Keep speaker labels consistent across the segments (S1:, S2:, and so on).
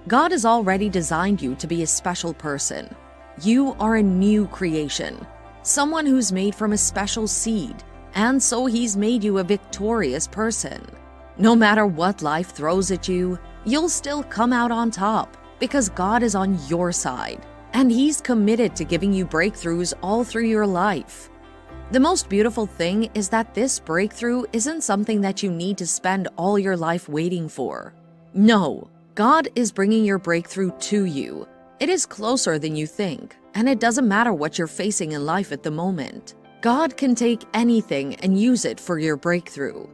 S1: God has already designed you to be a special person. You are a new creation, someone who's made from a special seed, and so He's made you a victorious person. No matter what life throws at you, you'll still come out on top because God is on your side, and He's committed to giving you breakthroughs all through your life. The most beautiful thing is that this breakthrough isn't something that you need to spend all your life waiting for. No, God is bringing your breakthrough to you. It is closer than you think, and it doesn't matter what you're facing in life at the moment. God can take anything and use it for your breakthrough.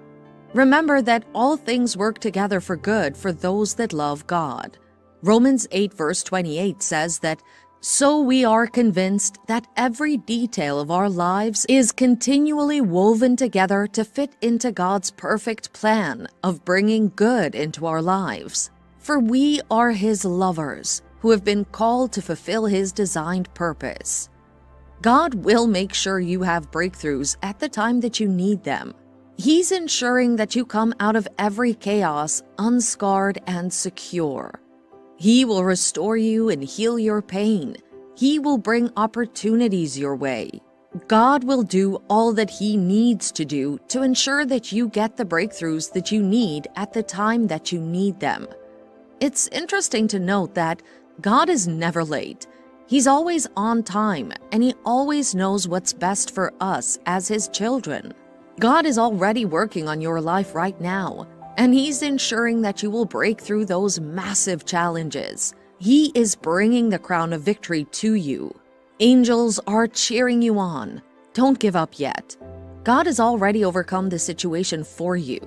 S1: Remember that all things work together for good for those that love God. Romans 8 verse 28 says that, "So we are convinced that every detail of our lives is continually woven together to fit into God's perfect plan of bringing good into our lives. For we are His lovers, who have been called to fulfill His designed purpose." God will make sure you have breakthroughs at the time that you need them. He's ensuring that you come out of every chaos unscarred and secure. He will restore you and heal your pain. He will bring opportunities your way. God will do all that He needs to do to ensure that you get the breakthroughs that you need at the time that you need them. It's interesting to note that God is never late. He's always on time, and He always knows what's best for us as His children. God is already working on your life right now, and He's ensuring that you will break through those massive challenges. He is bringing the crown of victory to you. Angels are cheering you on. Don't give up yet. God has already overcome the situation for you.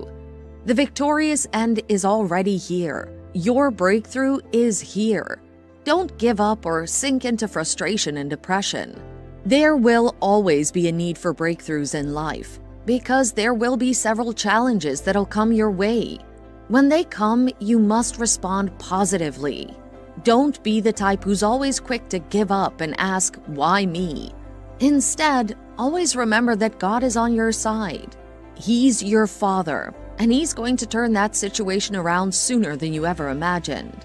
S1: The victorious end is already here. Your breakthrough is here. Don't give up or sink into frustration and depression. There will always be a need for breakthroughs in life because there will be several challenges that'll come your way. When they come, you must respond positively. Don't be the type who's always quick to give up and ask, "Why me?" Instead, always remember that God is on your side. He's your Father, and He's going to turn that situation around sooner than you ever imagined.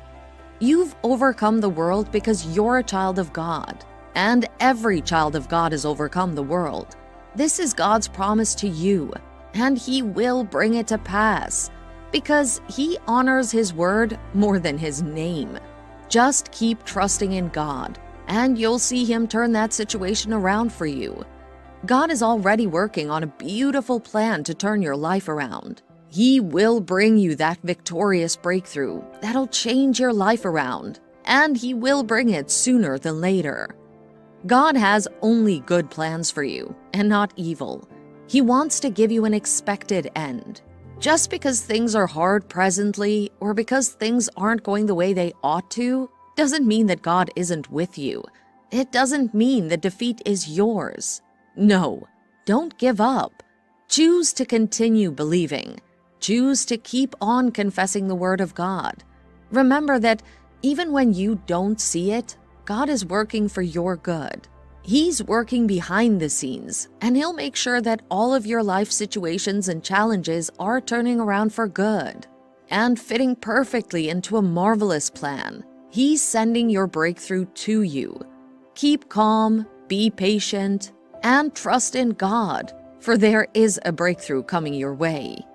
S1: You've overcome the world because you're a child of God, and every child of God has overcome the world. This is God's promise to you, and He will bring it to pass because He honors His word more than His name. Just keep trusting in God, and you'll see Him turn that situation around for you. God is already working on a beautiful plan to turn your life around. He will bring you that victorious breakthrough that'll change your life around, and He will bring it sooner than later. God has only good plans for you, and not evil. He wants to give you an expected end. Just because things are hard presently, or because things aren't going the way they ought to, doesn't mean that God isn't with you. It doesn't mean that defeat is yours. No, don't give up. Choose to continue believing. Choose to keep on confessing the Word of God. Remember that even when you don't see it, God is working for your good. He's working behind the scenes, and He'll make sure that all of your life situations and challenges are turning around for good and fitting perfectly into a marvelous plan. He's sending your breakthrough to you. Keep calm, be patient, and trust in God, for there is a breakthrough coming your way.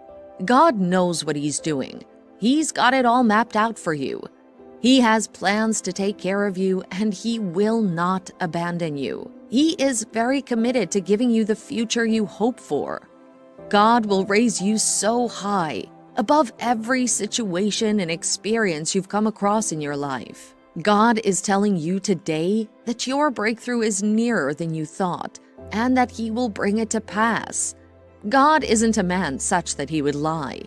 S1: God knows what He's doing. He's got it all mapped out for you. He has plans to take care of you, and He will not abandon you. He is very committed to giving you the future you hope for. God will raise you so high, above every situation and experience you've come across in your life. God is telling you today that your breakthrough is nearer than you thought, and that He will bring it to pass. God isn't a man such that He would lie.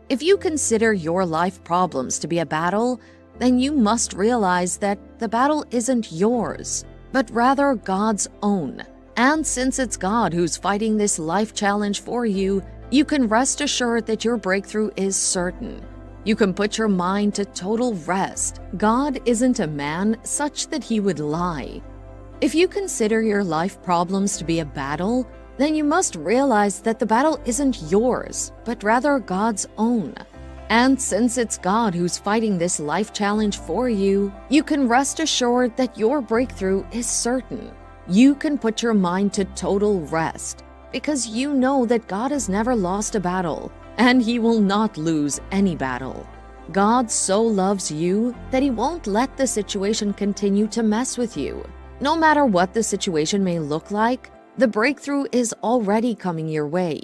S1: If you consider your life problems to be a battle, then you must realize that the battle isn't yours, but rather God's own. And since it's God who's fighting this life challenge for you, you can rest assured that your breakthrough is certain. You can put your mind to total rest. God isn't a man such that He would lie. If you consider your life problems to be a battle, then you must realize that the battle isn't yours, but rather God's own. And since it's God who's fighting this life challenge for you, you can rest assured that your breakthrough is certain. You can put your mind to total rest because you know that God has never lost a battle, and He will not lose any battle. God so loves you that He won't let the situation continue to mess with you. No matter what the situation may look like, the breakthrough is already coming your way.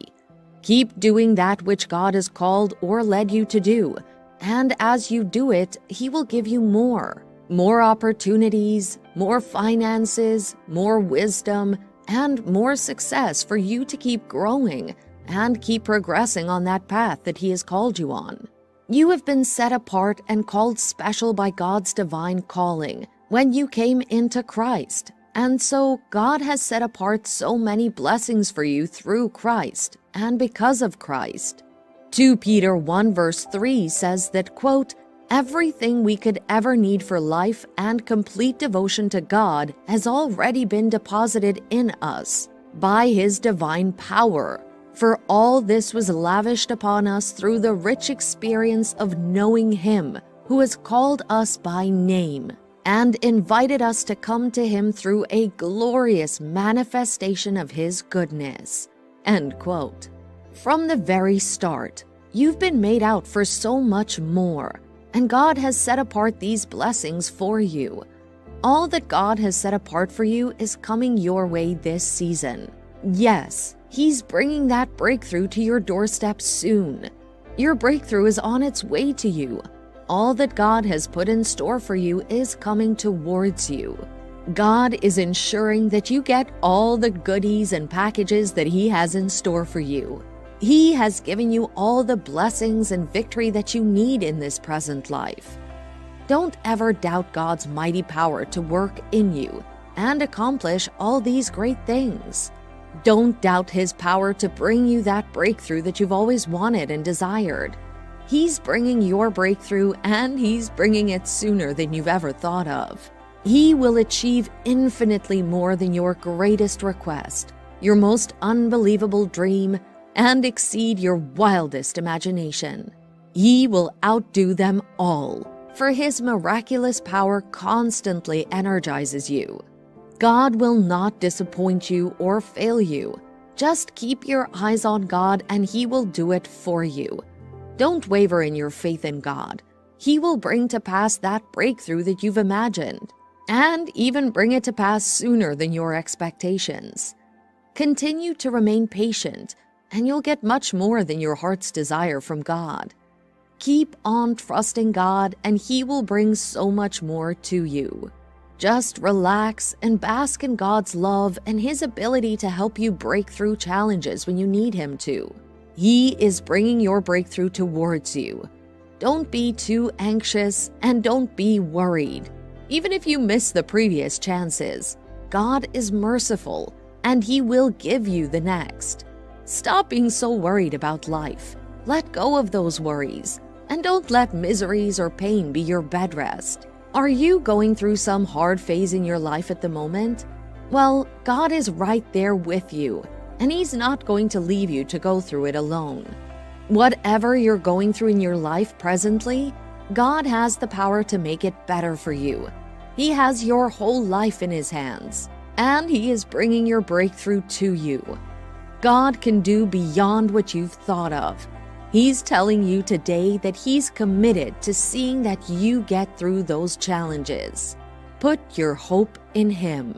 S1: Keep doing that which God has called or led you to do, and as you do it, He will give you more opportunities, more finances, more wisdom, and more success for you to keep growing and keep progressing on that path that He has called you on. You have been set apart and called special by God's divine calling when you came into Christ. And so God has set apart so many blessings for you through Christ and because of Christ. 2 Peter 1 verse 3 says that, quote, "Everything we could ever need for life and complete devotion to God has already been deposited in us by His divine power. For all this was lavished upon us through the rich experience of knowing Him who has called us by name and invited us to come to Him through a glorious manifestation of His goodness." End quote. From the very start, you've been made out for so much more, and God has set apart these blessings for you. All that God has set apart for you is coming your way this season. Yes, He's bringing that breakthrough to your doorstep soon. Your breakthrough is on its way to you. All that God has put in store for you is coming towards you. God is ensuring that you get all the goodies and packages that He has in store for you. He has given you all the blessings and victory that you need in this present life. Don't ever doubt God's mighty power to work in you and accomplish all these great things. Don't doubt His power to bring you that breakthrough that you've always wanted and desired. He's bringing your breakthrough, and He's bringing it sooner than you've ever thought of. He will achieve infinitely more than your greatest request, your most unbelievable dream, and exceed your wildest imagination. He will outdo them all, for His miraculous power constantly energizes you. God will not disappoint you or fail you. Just keep your eyes on God, and He will do it for you. Don't waver in your faith in God. He will bring to pass that breakthrough that you've imagined, and even bring it to pass sooner than your expectations. Continue to remain patient, and you'll get much more than your heart's desire from God. Keep on trusting God, and He will bring so much more to you. Just relax and bask in God's love and His ability to help you break through challenges when you need Him to. He is bringing your breakthrough towards you. Don't be too anxious and don't be worried. Even if you miss the previous chances, God is merciful and He will give you the next. Stop being so worried about life. Let go of those worries, and don't let miseries or pain be your bed rest. Are you going through some hard phase in your life at the moment? Well, God is right there with you, and He's not going to leave you to go through it alone. Whatever you're going through in your life presently, God has the power to make it better for you. He has your whole life in His hands, and He is bringing your breakthrough to you. God can do beyond what you've thought of. He's telling you today that He's committed to seeing that you get through those challenges. Put your hope in Him.